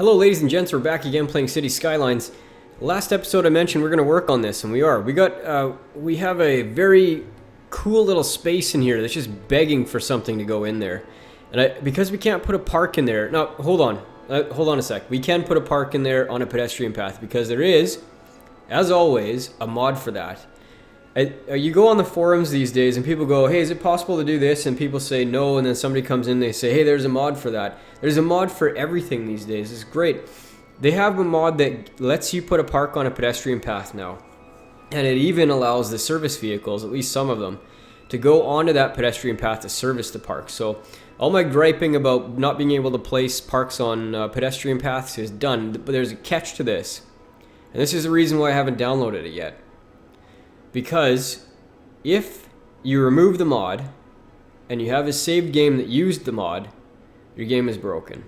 Hello ladies and gents, we're back again playing City Skylines. Last episode I mentioned we're going to work on this, and we are. We have a very cool little space in here that's just begging for something to go in there. And because we can't put a park in there... No, hold on a sec. We can put a park in there on a pedestrian path because there is, as always, a mod for that. You go on the forums these days and people go, hey, is it possible to do this? And people say no, and then somebody comes in and they say, hey, there's a mod for that. There's a mod for everything these days. It's great. They have a mod that lets you put a park on a pedestrian path now. And it even allows the service vehicles, at least some of them, to go onto that pedestrian path to service the park. So all my griping about not being able to place parks on pedestrian paths is done. But there's a catch to this. And this is the reason why I haven't downloaded it yet. Because if you remove the mod and you have a saved game that used the mod, your game is broken.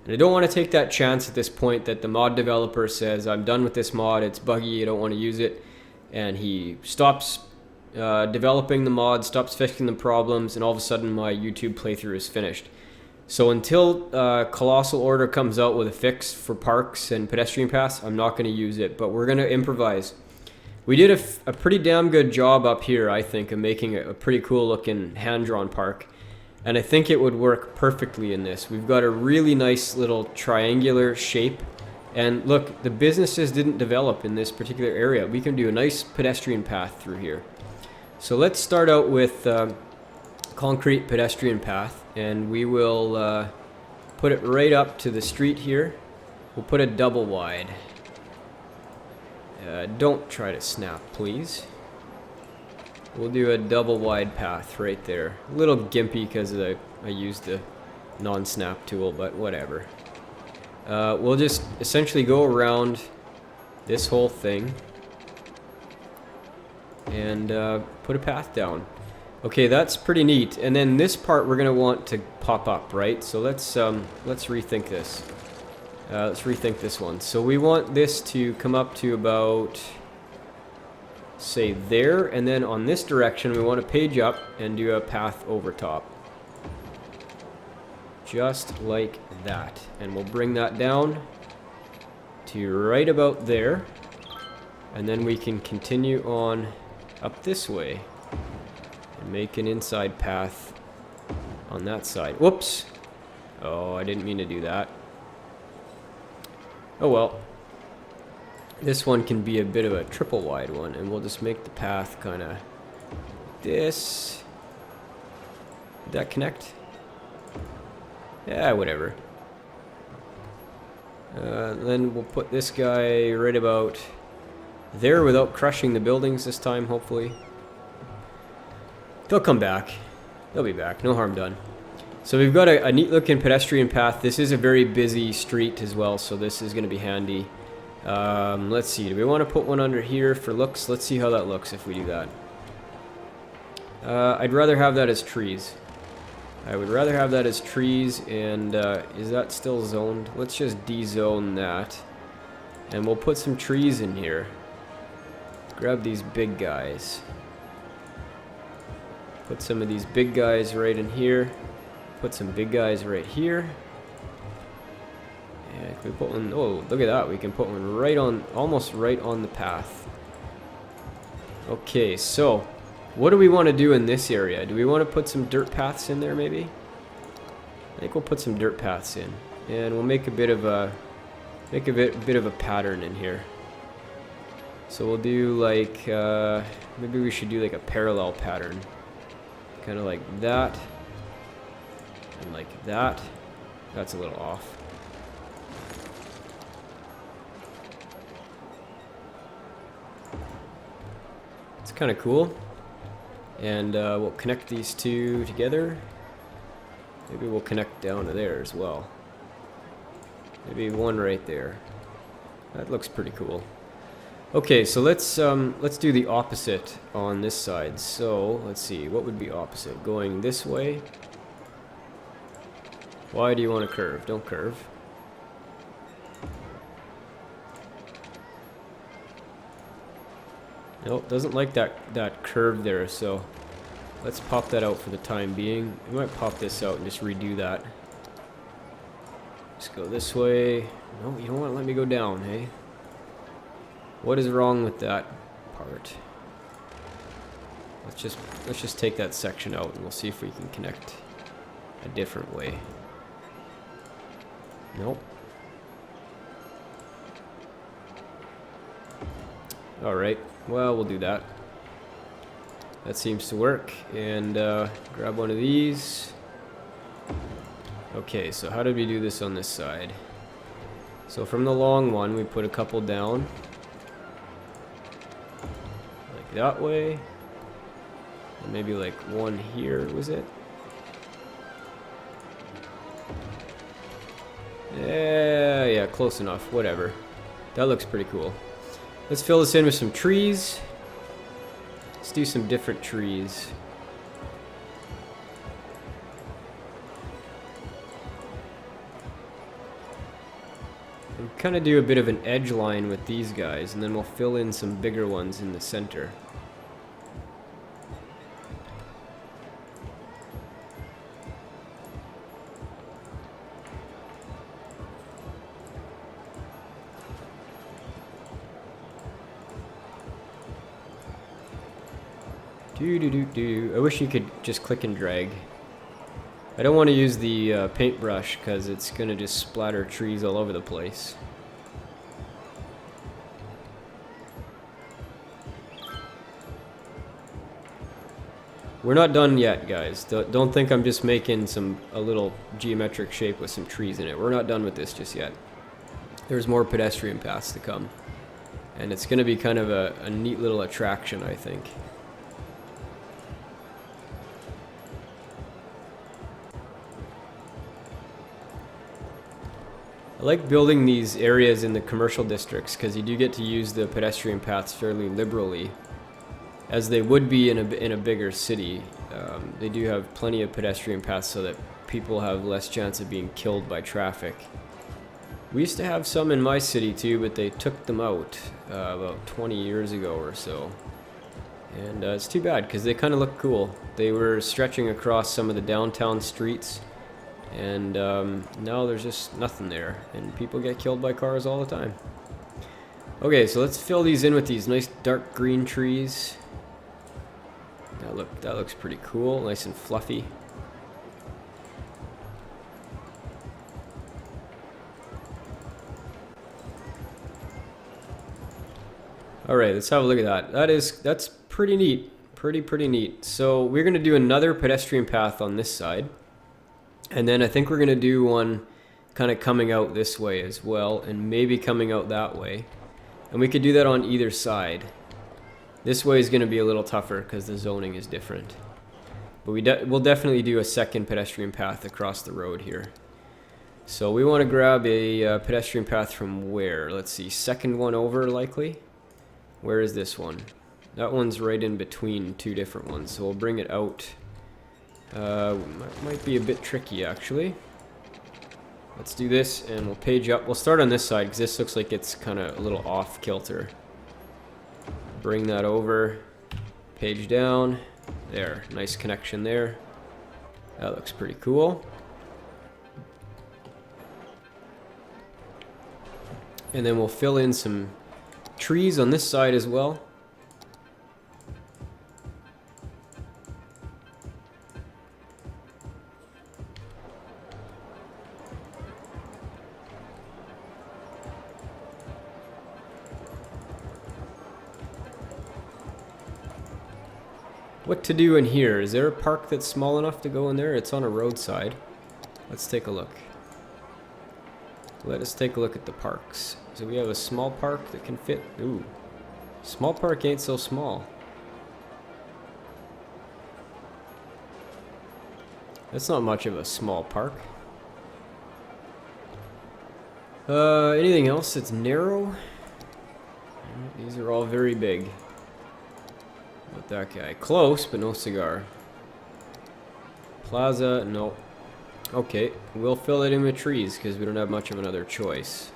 And I don't want to take that chance at this point that the mod developer says, I'm done with this mod, it's buggy, I don't want to use it. And he stops developing the mod, stops fixing the problems, and all of a sudden my YouTube playthrough is finished. So until Colossal Order comes out with a fix for parks and pedestrian paths, I'm not going to use it, but we're going to improvise. We did a pretty damn good job up here, I think, of making a pretty cool looking hand-drawn park. And I think it would work perfectly in this. We've got a really nice little triangular shape. And look, the businesses didn't develop in this particular area. We can do a nice pedestrian path through here. So let's start out with concrete pedestrian path. And we will put it right up to the street here. We'll put a double wide. Don't try to snap, please. We'll do a double wide path right there. A little gimpy because I used the non-snap tool, but whatever. We'll just essentially go around this whole thing and put a path down. Okay, that's pretty neat. And then this part we're going to want to pop up, right? So let's rethink this. Let's rethink this one. So we want this to come up to about, say, there. And then on this direction, we want to page up and do a path over top. Just like that. And we'll bring that down to right about there. And then we can continue on up this way and make an inside path on that side. Whoops! Oh, I didn't mean to do that. Oh well, this one can be a bit of a triple wide one, and we'll just make the path kind of this. Did that connect? Yeah, whatever. Then we'll put this guy right about there without crushing the buildings this time, hopefully. They'll come back. They'll be back. No harm done. So we've got a neat looking pedestrian path. This is a very busy street as well, so this is going to be handy. Let's see, do we want to put one under here for looks? Let's see how that looks if we do that. I'd rather have that as trees. I would rather have that as trees, and is that still zoned? Let's just de-zone that. And we'll put some trees in here. Grab these big guys. Put some of these big guys right in here. Put some big guys right here. Yeah, can we put one? Oh, look at that. We can put one right on, almost right on the path. Okay, so what do we want to do in this area? Do we want to put some dirt paths in there maybe? I think we'll put some dirt paths in. And we'll make a bit of a bit of a pattern in here. So we'll do like maybe we should do like a parallel pattern. Kind of like that. And like that. That's a little off. It's kind of cool. And we'll connect these two together. Maybe we'll connect down to there as well. Maybe one right there. That looks pretty cool. Okay, so let's do the opposite on this side. So let's see, what would be opposite? Going this way. Why do you want to curve? Don't curve. Nope, doesn't like that curve there, so let's pop that out for the time being. We might pop this out and just redo that. Let's go this way. No, you don't want to let me go down, hey? What is wrong with that part? Let's just take that section out and we'll see if we can connect a different way. Nope. Alright, well, we'll do that. That seems to work. And grab one of these. Okay, so how did we do this on this side? So from the long one, we put a couple down. Like that way. And maybe like one here, was it? Yeah, close enough, whatever. That looks pretty cool. Let's fill this in with some trees. Let's do some different trees. And kind of do a bit of an edge line with these guys, and then we'll fill in some bigger ones in the center. I wish you could just click and drag. I don't want to use the paintbrush because it's going to just splatter trees all over the place. We're not done yet, guys. Don't think I'm just making a little geometric shape with some trees in it. We're not done with this just yet. There's more pedestrian paths to come. And it's going to be kind of a neat little attraction, I think. I like building these areas in the commercial districts because you do get to use the pedestrian paths fairly liberally, as they would be in a bigger city. They do have plenty of pedestrian paths so that people have less chance of being killed by traffic. We used to have some in my city too, but they took them out about 20 years ago or so. And it's too bad because they kind of look cool. They were stretching across some of the downtown streets. And now there's just nothing there, and people get killed by cars all the time. Okay, so let's fill these in with these nice dark green trees. That looks pretty cool, nice and fluffy. All right, let's have a look at that. That's pretty neat, pretty neat. So we're gonna do another pedestrian path on this side. And then I think we're going to do one kind of coming out this way as well, and maybe coming out that way. And we could do that on either side. This way is going to be a little tougher because the zoning is different. But we'll definitely do a second pedestrian path across the road here. So we want to grab a pedestrian path from where? Let's see, second one over likely. Where is this one? That one's right in between two different ones, so we'll bring it out. Might be a bit tricky actually. Let's do this and we'll page up. We'll start on this side because this looks like it's kind of a little off kilter. Bring that over, page down. There, nice connection there. That looks pretty cool. And then we'll fill in some trees on this side as well. What to do in here? Is there a park that's small enough to go in there? It's on a roadside. Let's take a look. Let us take a look at the parks. So we have a small park that can fit. Ooh, small park ain't so small. That's not much of a small park. Anything else that's narrow? These are all very big. With that guy. Close, but no cigar. Plaza, no. Okay, we'll fill it in with trees because we don't have much of another choice.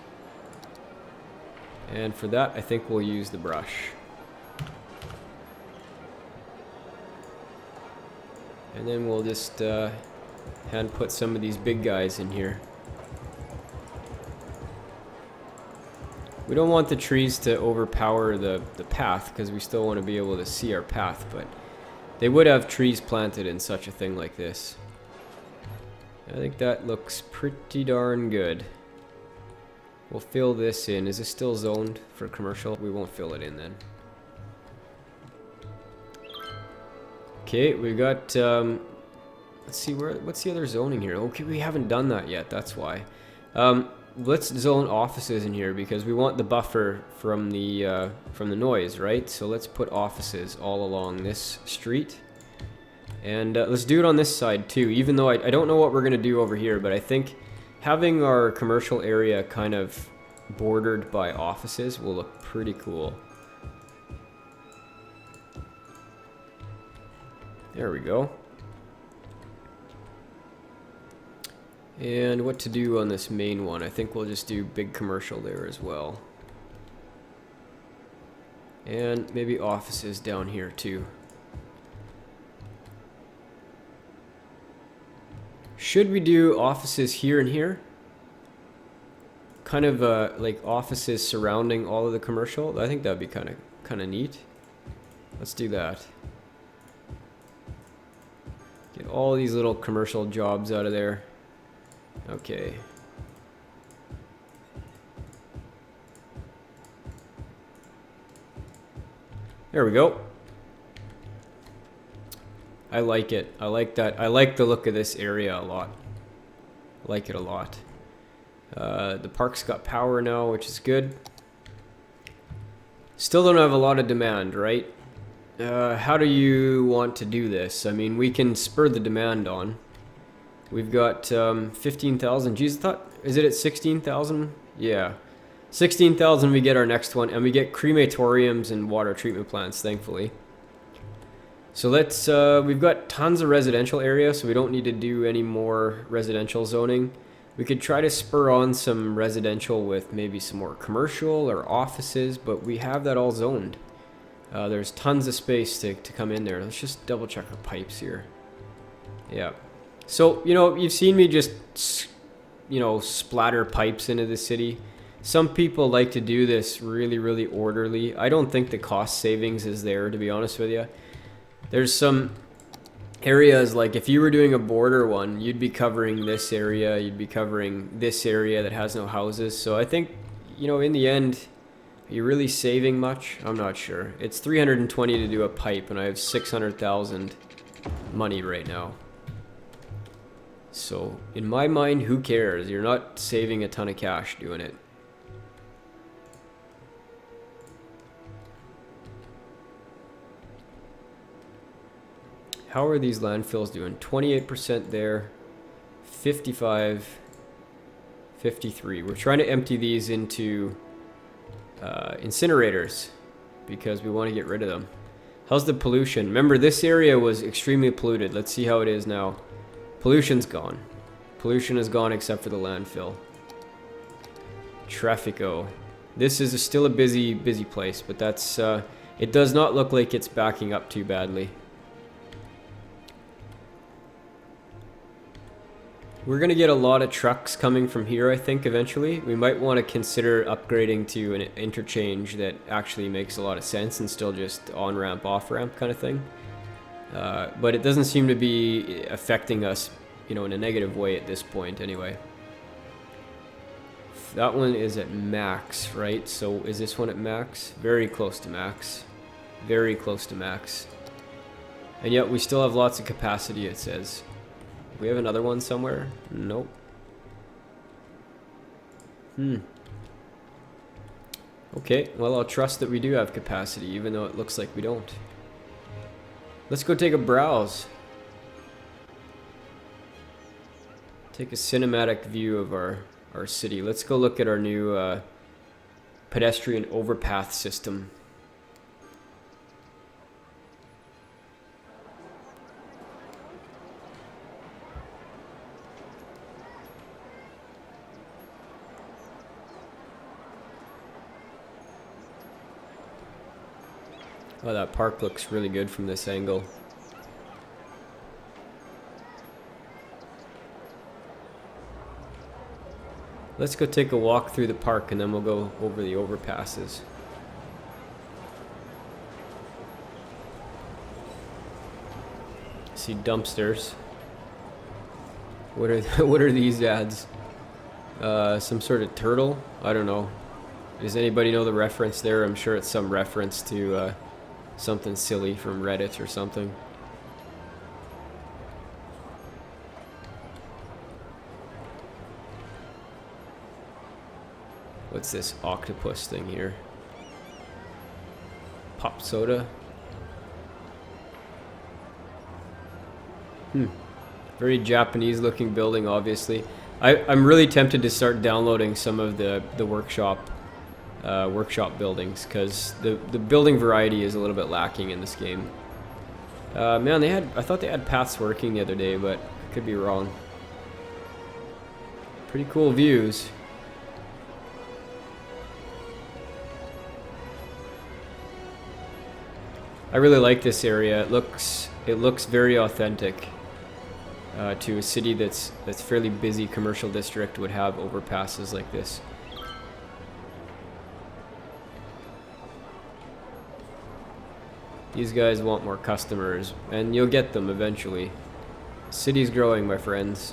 And for that, I think we'll use the brush. And then we'll just hand put some of these big guys in here. We don't want the trees to overpower the path, because we still want to be able to see our path, but they would have trees planted in such a thing like this. I think that looks pretty darn good. We'll fill this in. Is this still zoned for commercial? We won't fill it in then. Okay, we got, let's see, what's the other zoning here? Okay, we haven't done that yet, that's why. Let's zone offices in here because we want the buffer from the noise, right? So let's put offices all along this street. And let's do it on this side too, even though I don't know what we're going to do over here, but I think having our commercial area kind of bordered by offices will look pretty cool. There we go. And what to do on this main one? I think we'll just do big commercial there as well. And maybe offices down here too. Should we do offices here and here? Kind of like offices surrounding all of the commercial. I think that'd be kind of neat. Let's do that. Get all these little commercial jobs out of there. Okay. There we go. I like it. I like that. I like the look of this area a lot. I like it a lot. The park's got power now, which is good. Still don't have a lot of demand, right? How do you want to do this? I mean, we can spur the demand on. We've got 15,000. Geez, I thought, is it at 16,000? Yeah. 16,000 we get our next one, and we get crematoriums and water treatment plants, thankfully. So let's, we've got tons of residential area, so we don't need to do any more residential zoning. We could try to spur on some residential with maybe some more commercial or offices, but we have that all zoned. There's tons of space to come in there. Let's just double check our pipes here. Yeah. So, you know, you've seen me just, you know, splatter pipes into the city. Some people like to do this really, really orderly. I don't think the cost savings is there, to be honest with you. There's some areas, like if you were doing a border one, you'd be covering this area, you'd be covering this area that has no houses. So I think, you know, in the end, are you really saving much? I'm not sure. It's 320 to do a pipe, and I have 600,000 money right now. So in my mind, who cares? You're not saving a ton of cash doing it. How are these landfills doing? 28% there, 55, 53. We're trying to empty these into incinerators because we want to get rid of them. How's the pollution? Remember, this area was extremely polluted. Let's see how it is now. Pollution's gone. Pollution is gone except for the landfill. Traffico. This is still a busy place, but that's it does not look like it's backing up too badly. We're going to get a lot of trucks coming from here, I think, eventually. We might want to consider upgrading to an interchange that actually makes a lot of sense and still just on-ramp, off-ramp kind of thing. But it doesn't seem to be affecting us, you know, in a negative way at this point anyway. That one is at max, right? So is this one at max? Very close to max. Very close to max. And yet we still have lots of capacity, it says. We have another one somewhere? Nope. Okay, well, I'll trust that we do have capacity, even though it looks like we don't. Let's go take a browse. Take a cinematic view of our city. Let's go look at our new pedestrian overpath system. Oh, that park looks really good from this angle. Let's go take a walk through the park and then we'll go over the overpasses. See dumpsters. What are these ads? Some sort of turtle? I don't know. Does anybody know the reference there? I'm sure it's some reference to something silly from Reddit or something. What's this octopus thing here? Pop soda? Very Japanese looking building, obviously. I'm really tempted to start downloading some of the workshop buildings, because the building variety is a little bit lacking in this game. Man, I thought they had paths working the other day, but I could be wrong. Pretty cool views. I really like this area. It looks very authentic to a city that's fairly busy. Commercial district would have overpasses like this. These guys want more customers, and you'll get them eventually. City's growing, my friends.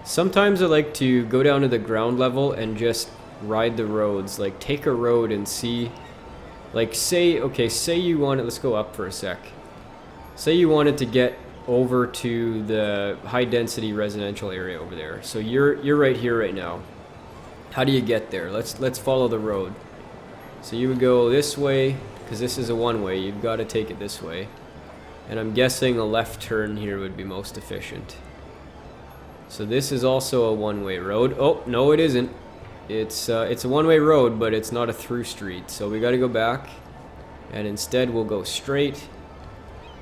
Sometimes I like to go down to the ground level and just ride the roads. Like, take a road and see, like, say you want it, let's go up for a sec. Say you wanted to get over to the high density residential area over there. So you're right here right now. How do you get there? Let's follow the road. So you would go this way, because this is a one-way. You've got to take it this way. And I'm guessing a left turn here would be most efficient. So this is also a one-way road. Oh, no it isn't. It's a one-way road, but it's not a through street. So we got to go back, and instead we'll go straight.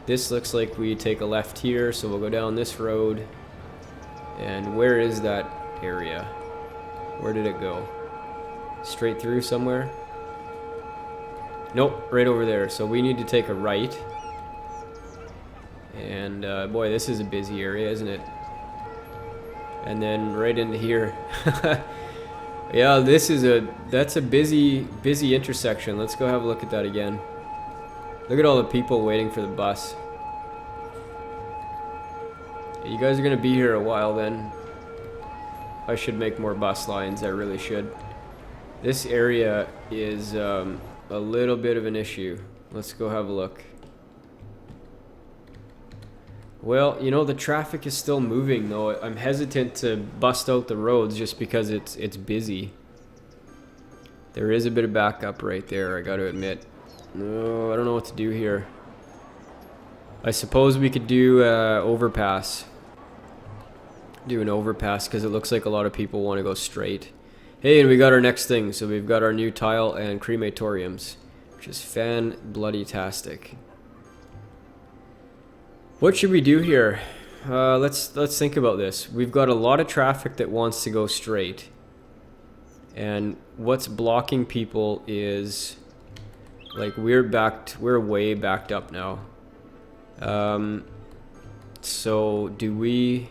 This looks like we take a left here, so we'll go down this road. And where is that area? Where did it go? Straight through somewhere? Nope, right over there. So we need to take a right. And boy, this is a busy area, isn't it? And then right into here. Yeah, that's a busy intersection. Let's go have a look at that again. Look at all the people waiting for the bus. You guys are gonna be here a while then. I should make more bus lines, I really should. This area is a little bit of an issue. Let's go have a look. Well, you know, the traffic is still moving though. I'm hesitant to bust out the roads just because it's busy. There is a bit of backup right there, I gotta admit. No, I don't know what to do here. I suppose we could do overpass. Do an overpass because it looks like a lot of people want to go straight. Hey, and we got our next thing. So we've got our new tile and crematoriums, which is fan-bloody-tastic. What should we do here? Let's think about this. We've got a lot of traffic that wants to go straight, and what's blocking people is, like, we're way backed up now. So do we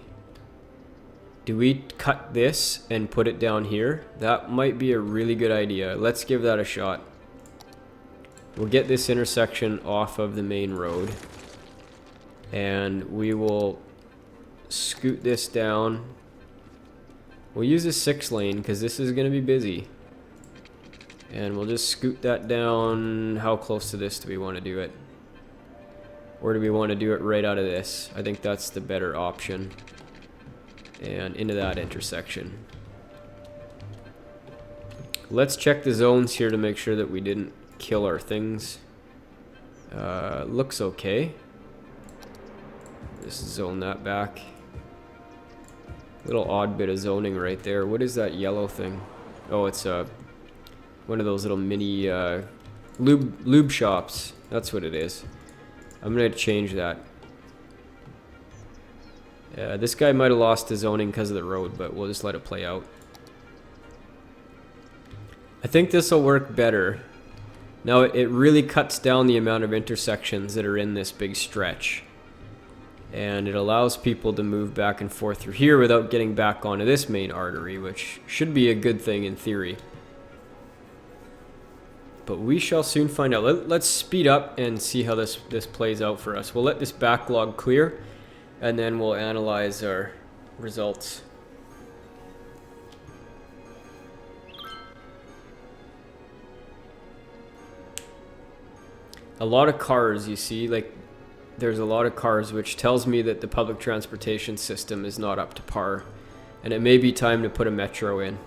cut this and put it down here? That might be a really good idea. Let's give that a shot. We'll get this intersection off of the main road, and we will scoot this down. We'll use a 6-lane because this is going to be busy. And we'll just scoot that down. How close to this do we want to do it? Or do we want to do it right out of this? I think that's the better option. And into that intersection. Let's check the zones here to make sure that we didn't kill our things. Looks okay. Just zone that back. Little odd bit of zoning right there. What is that yellow thing? Oh, it's one of those little mini lube shops. That's what it is. I'm gonna change that. This guy might have lost his zoning because of the road, but we'll just let it play out. I think this will work better Now it really cuts down the amount of intersections that are in this big stretch. And it allows people to move back and forth through here without getting back onto this main artery, which should be a good thing in theory. But we shall soon find out. Let's speed up and see how this plays out for us. We'll let this backlog clear, and then we'll analyze our results. A lot of cars, you see, like there's a lot of cars, which tells me that the public transportation system is not up to par. And it may be time to put a metro in.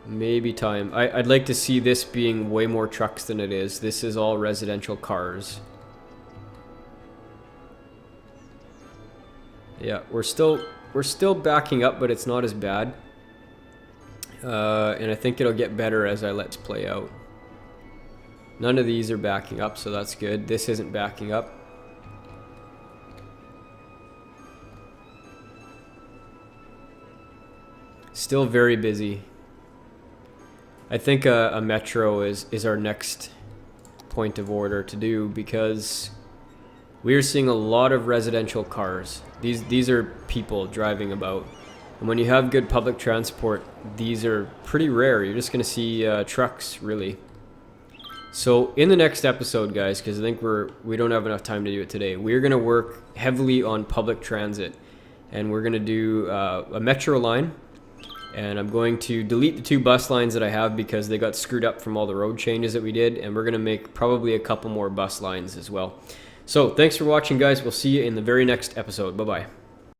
Maybe time. I'd like to see this being way more trucks than it is. This is all residential cars. Yeah, we're still backing up, but it's not as bad. And I think it'll get better as I let's play out. None of these are backing up, so that's good. This isn't backing up. Still very busy. I think a metro is our next point of order to do, because we are seeing a lot of residential cars. These are people driving about. And when you have good public transport, these are pretty rare. You're just going to see trucks, really. So in the next episode, guys, because I think we don't have enough time to do it today, we're going to work heavily on public transit. And we're going to do a metro line. And I'm going to delete the 2 bus lines that I have because they got screwed up from all the road changes that we did. And we're going to make probably a couple more bus lines as well. So thanks for watching, guys. We'll see you in the very next episode. Bye-bye.